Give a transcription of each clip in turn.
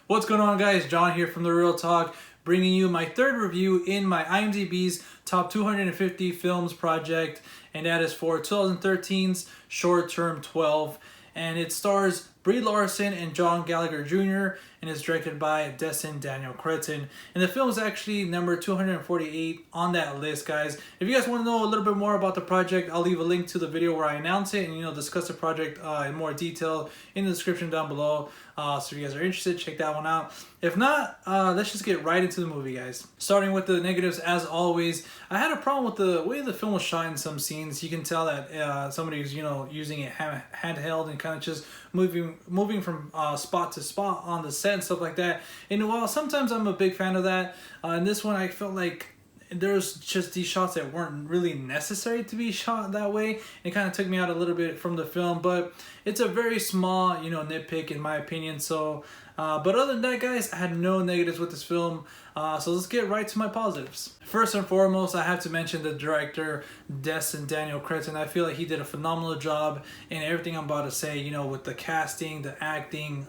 What's going on, guys? John here from The Real Talk, bringing you my third review in my IMDb's Top 250 Films project, and that is for 2013's Short Term 12, and it stars Brie Larson and John Gallagher Jr., and is directed by Destin Daniel Cretton. And the film is actually number 248 on that list, guys. If you guys want to know a little bit more about the project, I'll leave a link to the video where I announce it and discuss the project in more detail in the description down below. So if you guys are interested, check that one out. If not, let's just get right into the movie, guys. Starting with the negatives, as always, I had a problem with the way the film was shot in some scenes. You can tell that somebody's using it handheld and kind of just moving from spot to spot on the set and stuff like that. And while sometimes I'm a big fan of that, in this one I felt like there's just these shots that weren't really necessary to be shot that way. It kind of took me out a little bit from the film, but it's a very small, nitpick in my opinion. So, but other than that, guys, I had no negatives with this film. So let's get right to my positives. First and foremost, I have to mention the director, Destin Daniel Cretton. I feel like he did a phenomenal job in everything I'm about to say, with the casting, the acting,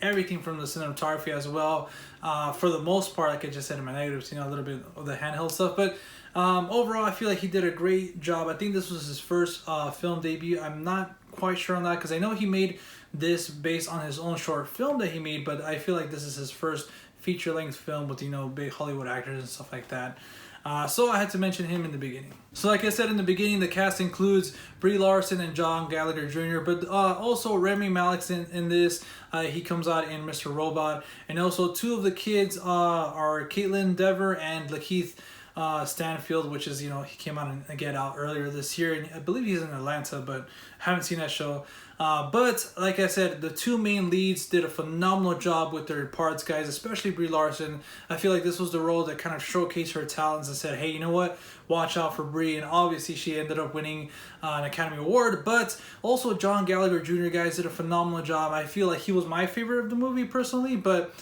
everything from the cinematography as well. For the most part, like I just said in my negatives, a little bit of the handheld stuff. But overall, I feel like he did a great job. I think this was his first film debut. I'm not quite sure on that because I know he made this based on his own short film that he made, but I feel like this is his first feature-length film with big Hollywood actors and stuff like that. So I had to mention him in the beginning. So like I said in the beginning, the cast includes Brie Larson and John Gallagher Jr., but also Rami Malek's in this. He comes out in Mr. Robot. And also two of the kids are Caitlin Dever and Lakeith Stanfield, which is, he came out in Get Out earlier this year, and I believe he's in Atlanta, but haven't seen that show. But like I said, the two main leads did a phenomenal job with their parts, guys, especially Brie Larson. I feel like this was the role that kind of showcased her talents and said, hey, you know what? Watch out for Brie. And obviously she ended up winning an Academy Award. But also John Gallagher Jr., guys, did a phenomenal job. I feel like he was my favorite of the movie personally, but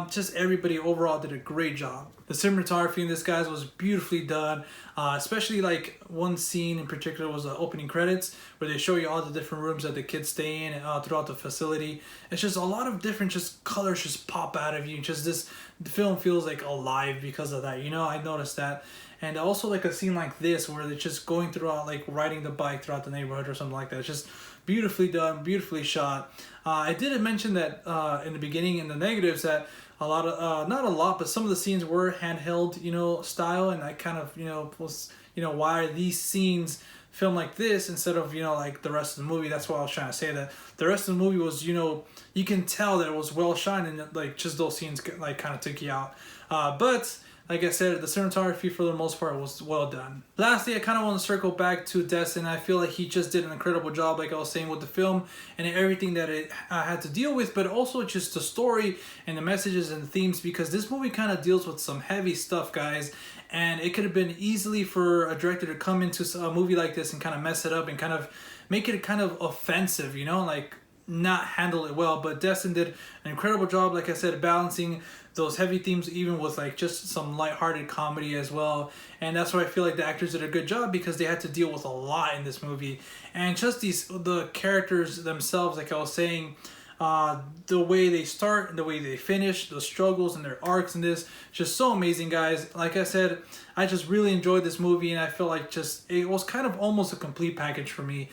just everybody overall did a great job. The cinematography in this, guys, was beautifully done, especially like one scene in particular was the opening credits where they show you all the different rooms that the kids stay in throughout the facility. It's just a lot of different colors just pop out of you. The film feels like alive because of that, I noticed that. And also like a scene like this where they're just going throughout, like riding the bike throughout the neighborhood or something like that. It's just beautifully done, beautifully shot. I did mention that in the beginning in the negatives that a lot of, not a lot, but some of the scenes were handheld, style. And I kind of, was, why are these scenes filmed like this instead of, like the rest of the movie? That's what I was trying to say, that the rest of the movie was, you can tell that it was well shot, and like just those scenes like kind of took you out. But like I said, the cinematography for the most part was well done. Lastly, I kind of want to circle back to Destin. I feel like he just did an incredible job, like I was saying, with the film and everything that it had to deal with, but also just the story and the messages and the themes, because this movie kind of deals with some heavy stuff, guys. And it could have been easily for a director to come into a movie like this and kind of mess it up and kind of make it kind of offensive, like not handle it well. But Destin did an incredible job, like I said, balancing those heavy themes even with like just some lighthearted comedy as well. And that's why I feel like the actors did a good job, because they had to deal with a lot in this movie. And just the characters themselves, like I was saying, the way they start and the way they finish, the struggles and their arcs in this, just so amazing, guys. Like I said, I just really enjoyed this movie, and I feel like it was kind of almost a complete package for me.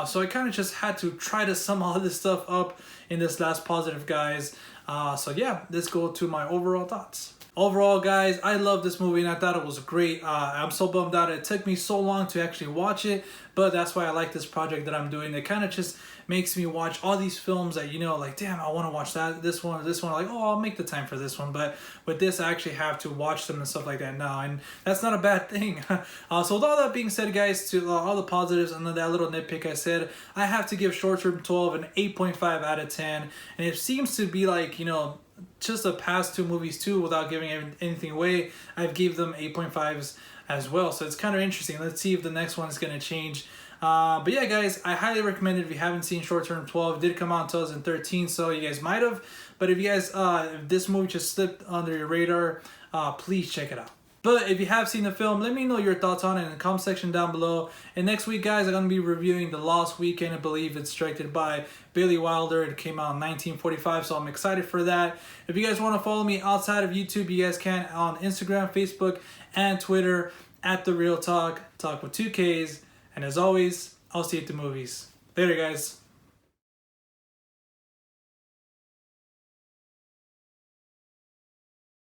So I kind of just had to try to sum all this stuff up in this last positive, guys. So yeah, let's go to my overall thoughts. Overall, guys, I love this movie and I thought it was great. I'm so bummed out it took me so long to actually watch it, but that's why I like this project that I'm doing. It kind of just makes me watch all these films that, like, damn, I want to watch this one. Like, oh, I'll make the time for this one. But with this, I actually have to watch them and stuff like that now, and that's not a bad thing. So with all that being said, guys, to all the positives and that little nitpick I said, I have to give Short Term 12 an 8.5 out of 10. And it seems to be like, just the past two movies too, without giving anything away, I've gave them 8.5s as well. So it's kind of interesting. Let's see if the next one is going to change. But yeah, guys, I highly recommend it if you haven't seen Short Term 12. It did come out in 2013, so you guys might have. But if you guys, if this movie just slipped under your radar, please check it out. But if you have seen the film, let me know your thoughts on it in the comment section down below. And next week, guys, I'm going to be reviewing The Lost Weekend. I believe it's directed by Billy Wilder. It came out in 1945, so I'm excited for that. If you guys want to follow me outside of YouTube, you guys can on Instagram, Facebook, and Twitter at The Real Talk. Talk with 2 Ks. And as always, I'll see you at the movies. Later, guys.